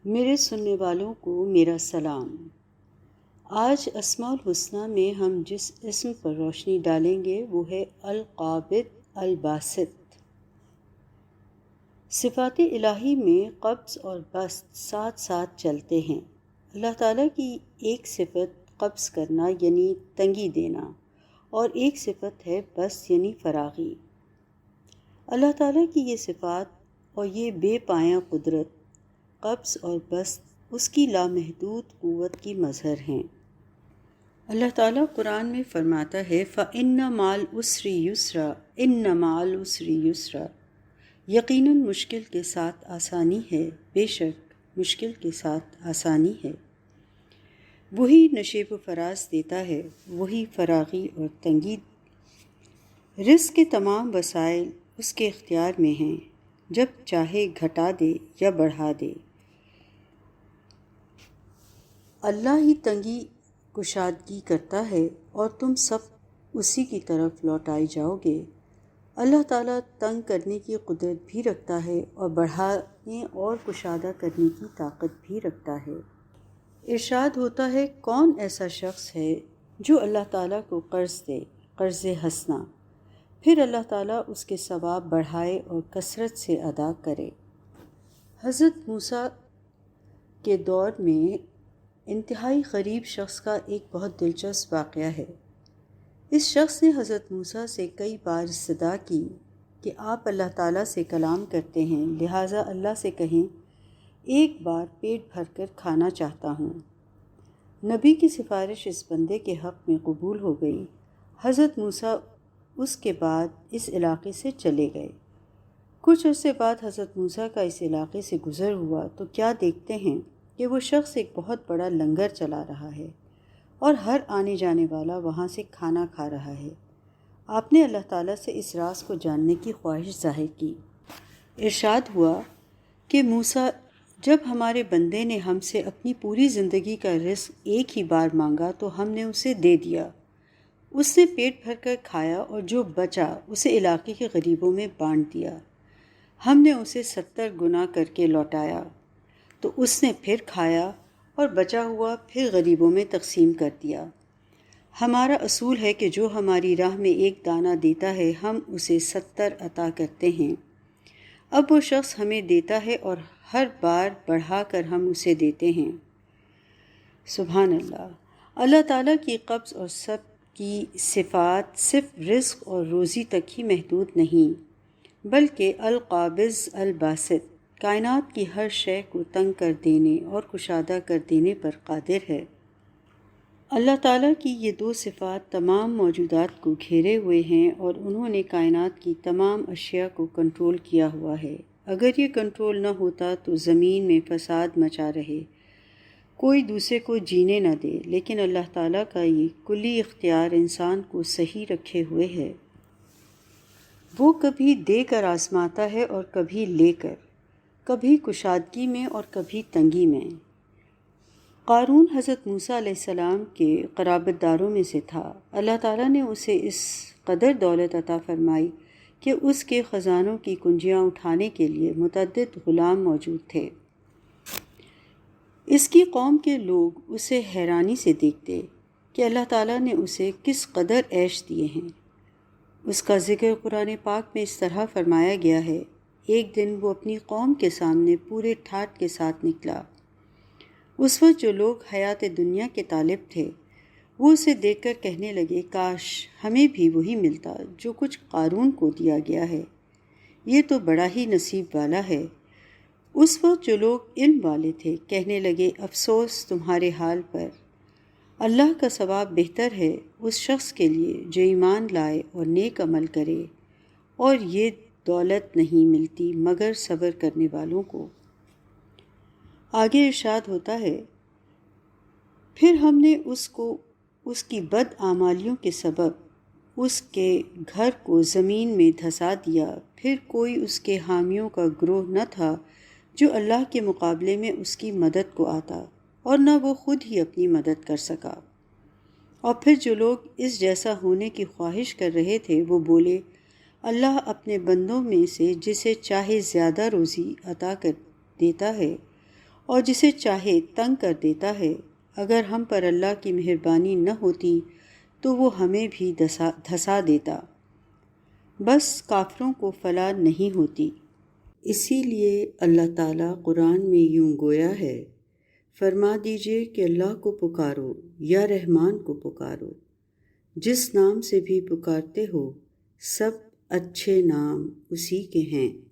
میرے سننے والوں کو میرا سلام۔ آج اسماء الحسنی میں ہم جس اسم پر روشنی ڈالیں گے وہ ہے القابض الباسط۔ صفات الہی میں قبض اور بسط ساتھ ساتھ چلتے ہیں۔ اللہ تعالیٰ کی ایک صفت قبض کرنا یعنی تنگی دینا، اور ایک صفت ہے بسط یعنی فراغی۔ اللہ تعالیٰ کی یہ صفات اور یہ بے پایہ قدرت قبض اور بسط اس کی لامحدود قوت کی مظہر ہیں۔ اللہ تعالیٰ قرآن میں فرماتا ہے فَإِنَّ مَعَ الْعُسْرِ يُسْرًا إِنَّ مَعَ الْعُسْرِ يُسْرًا، یقیناً مشکل کے ساتھ آسانی ہے، بے شک مشکل کے ساتھ آسانی ہے۔ وہی نشیب و فراز دیتا ہے، وہی فراغی اور تنگی۔ رزق کے تمام وسائل اس کے اختیار میں ہیں، جب چاہے گھٹا دے یا بڑھا دے۔ اللہ ہی تنگی کشادگی کرتا ہے اور تم سب اسی کی طرف لوٹائے جاؤ گے۔ اللہ تعالیٰ تنگ کرنے کی قدرت بھی رکھتا ہے اور بڑھانے اور کشادہ کرنے کی طاقت بھی رکھتا ہے۔ ارشاد ہوتا ہے کون ایسا شخص ہے جو اللہ تعالیٰ کو قرض دے، قرض حسنہ، پھر اللہ تعالیٰ اس کے ثواب بڑھائے اور کثرت سے ادا کرے۔ حضرت موسیٰ کے دور میں انتہائی غریب شخص کا ایک بہت دلچسپ واقعہ ہے۔ اس شخص نے حضرت موسیٰ سے کئی بار استدعا کی کہ آپ اللہ تعالیٰ سے کلام کرتے ہیں، لہٰذا اللہ سے کہیں ایک بار پیٹ بھر کر کھانا چاہتا ہوں۔ نبی کی سفارش اس بندے کے حق میں قبول ہو گئی۔ حضرت موسیٰ اس کے بعد اس علاقے سے چلے گئے۔ کچھ عرصے بعد حضرت موسیٰ کا اس علاقے سے گزر ہوا تو کیا دیکھتے ہیں کہ وہ شخص ایک بہت بڑا لنگر چلا رہا ہے اور ہر آنے جانے والا وہاں سے کھانا کھا رہا ہے۔ آپ نے اللہ تعالیٰ سے اس راز کو جاننے کی خواہش ظاہر کی۔ ارشاد ہوا کہ موسیٰ، جب ہمارے بندے نے ہم سے اپنی پوری زندگی کا رزق ایک ہی بار مانگا تو ہم نے اسے دے دیا۔ اس نے پیٹ بھر کر کھایا اور جو بچا اسے علاقے کے غریبوں میں بانٹ دیا۔ ہم نے اسے 70 گنا کر کے لوٹایا تو اس نے پھر کھایا اور بچا ہوا پھر غریبوں میں تقسیم کر دیا۔ ہمارا اصول ہے کہ جو ہماری راہ میں ایک دانہ دیتا ہے ہم اسے 70 عطا کرتے ہیں۔ اب وہ شخص ہمیں دیتا ہے اور ہر بار بڑھا کر ہم اسے دیتے ہیں۔ سبحان اللہ۔ اللہ تعالیٰ کی قبض اور سب کی صفات صرف رزق اور روزی تک ہی محدود نہیں، بلکہ القابض الباسط کائنات کی ہر شے کو تنگ کر دینے اور کشادہ کر دینے پر قادر ہے۔ اللہ تعالیٰ کی یہ دو صفات تمام موجودات کو گھیرے ہوئے ہیں اور انہوں نے کائنات کی تمام اشیاء کو کنٹرول کیا ہوا ہے۔ اگر یہ کنٹرول نہ ہوتا تو زمین میں فساد مچا رہے، کوئی دوسرے کو جینے نہ دے، لیکن اللہ تعالیٰ کا یہ کلی اختیار انسان کو صحیح رکھے ہوئے ہے۔ وہ کبھی دے کر آزماتا ہے اور کبھی لے کر، کبھی کشادگی میں اور کبھی تنگی میں۔ قارون حضرت موسیٰ علیہ السلام کے قرابت داروں میں سے تھا۔ اللہ تعالیٰ نے اسے اس قدر دولت عطا فرمائی کہ اس کے خزانوں کی کنجیاں اٹھانے کے لیے متعدد غلام موجود تھے۔ اس کی قوم کے لوگ اسے حیرانی سے دیکھتے کہ اللہ تعالیٰ نے اسے کس قدر عیش دیے ہیں۔ اس کا ذکر قرآن پاک میں اس طرح فرمایا گیا ہے، ایک دن وہ اپنی قوم کے سامنے پورے ٹھاٹھ کے ساتھ نکلا۔ اس وقت جو لوگ حیات دنیا کے طالب تھے وہ اسے دیکھ کر کہنے لگے کاش ہمیں بھی وہی ملتا جو کچھ قارون کو دیا گیا ہے، یہ تو بڑا ہی نصیب والا ہے۔ اس وقت جو لوگ علم والے تھے کہنے لگے افسوس تمہارے حال پر، اللہ کا ثواب بہتر ہے اس شخص کے لیے جو ایمان لائے اور نیک عمل کرے، اور یہ دولت نہیں ملتی مگر صبر کرنے والوں کو۔ آگے ارشاد ہوتا ہے پھر ہم نے اس کو اس کی بدعمالیوں کے سبب اس کے گھر کو زمین میں دھسا دیا، پھر کوئی اس کے حامیوں کا گروہ نہ تھا جو اللہ کے مقابلے میں اس کی مدد کو آتا، اور نہ وہ خود ہی اپنی مدد کر سکا۔ اور پھر جو لوگ اس جیسا ہونے کی خواہش کر رہے تھے وہ بولے اللہ اپنے بندوں میں سے جسے چاہے زیادہ روزی عطا کر دیتا ہے اور جسے چاہے تنگ کر دیتا ہے۔ اگر ہم پر اللہ کی مہربانی نہ ہوتی تو وہ ہمیں بھی دھسا دیتا۔ بس کافروں کو فلاح نہیں ہوتی۔ اسی لیے اللہ تعالیٰ قرآن میں یوں گویا ہے، فرما دیجئے کہ اللہ کو پکارو یا رحمان کو پکارو، جس نام سے بھی پکارتے ہو سب اچھے نام اسی کے ہیں۔